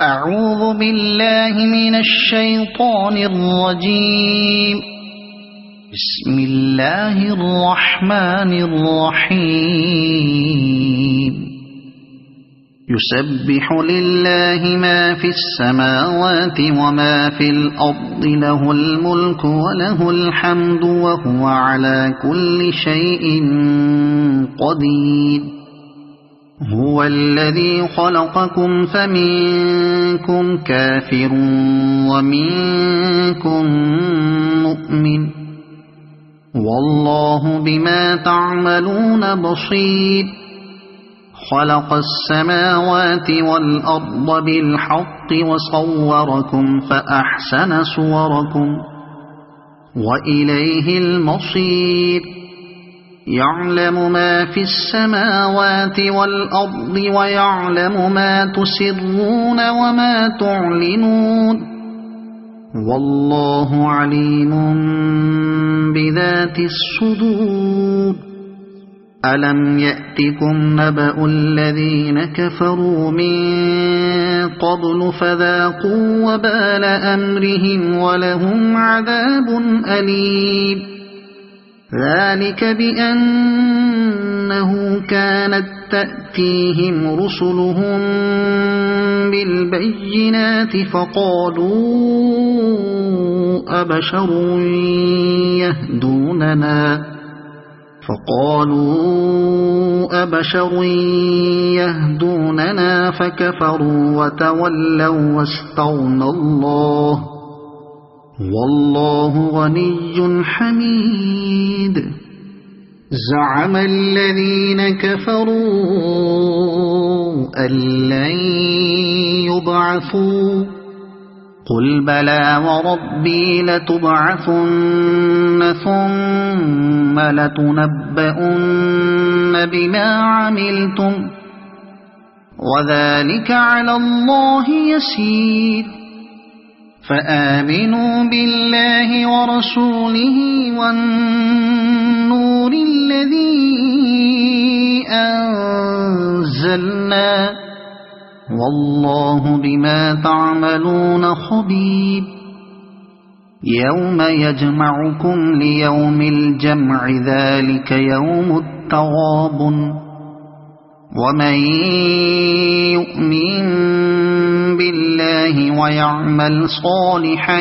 أعوذ بالله من الشيطان الرجيم. بسم الله الرحمن الرحيم. يسبح لله ما في السماوات وما في الأرض، له الملك وله الحمد وهو على كل شيء قدير. هو الذي خلقكم فمنكم كافر ومنكم مؤمن، والله بما تعملون بصير. خلق السماوات والأرض بالحق وصوركم فأحسن صوركم وإليه المصير. يعلم ما في السماوات والأرض ويعلم ما تسرون وما تعلنون، والله عليم بذات الصدور. ألم يأتكم نبأ الذين كفروا من قبل فذاقوا وبال أمرهم ولهم عذاب أليم. ذلك بأنه كانت تأتيهم رسلهم بالبينات فقالوا أبشر يهدوننا فكفروا وتولوا واستغنى الله، والله غني حميد. زعم الذين كفروا أن لن يبعثوا، قل بلى وربي لتبعثن ثم لتنبؤن بما عملتم وذلك على الله يسير. فآمنوا بالله ورسوله والنور الذي أنزلنا، والله بما تعملون خبير. يوم يجمعكم ليوم الجمع، ذلك يوم التغابن. ومن يؤمن بالله ويعمل صالحا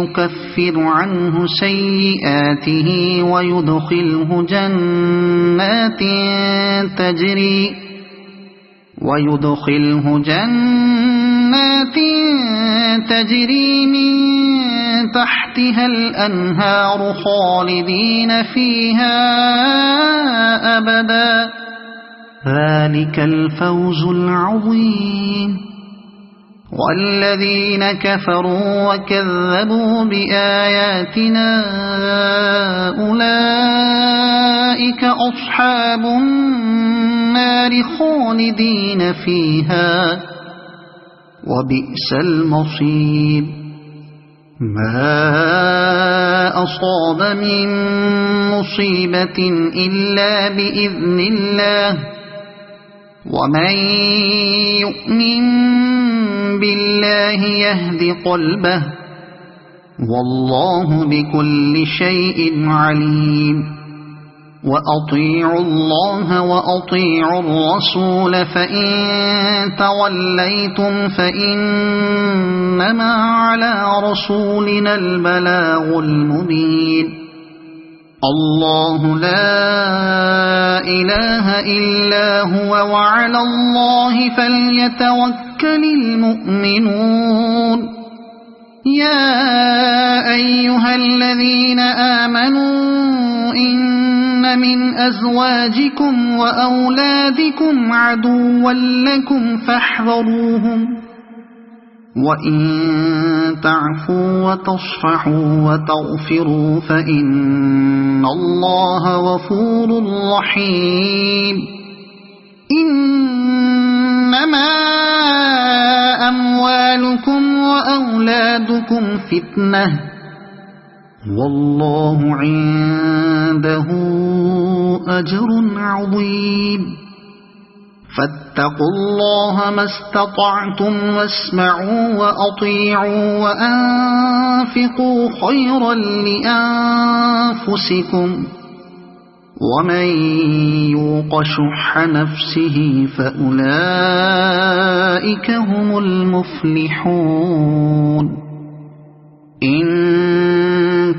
يكفر عنه سيئاته ويدخله جنات تجري من تحتها الأنهار خالدين فيها أبدا، ذلك الفوز العظيم. والذين كفروا وكذبوا بآياتنا أولئك أصحاب النار خالدين فيها وبئس المصير. ما أصاب من مصيبة إلا بإذن الله، ومن يؤمن بالله يهد قلبه، والله بكل شيء عليم. وأطيعوا الله وأطيعوا الرسول، فإن توليتم فإنما على رسولنا البلاغ المبين. الله لا إله إلا هو وعلى الله فليتوكل المؤمنون. يا أيها الذين آمنوا إن من أزواجكم وأولادكم عدوا لكم فاحذروهم، وإن تعفوا وتصفحوا وتغفروا فإن الله غفور رحيم. إنما أموالكم وأولادكم فتنة، والله عنده أجر عظيم. فاتقوا الله ما استطعتم واسمعوا وأطيعوا وأنفقوا خيرا لأنفسكم ومن يوق شح نفسه فأولئك هم المفلحون إن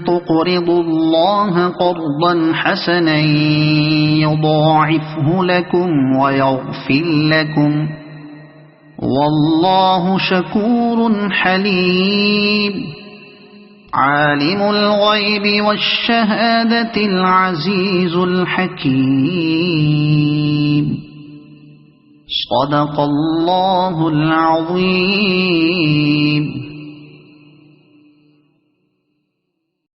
تقرضوا الله قرضا حسنا يضاعفه لكم ويغفر لكم والله شكور حليم عالم الغيب والشهادة العزيز الحكيم صدق الله العظيم.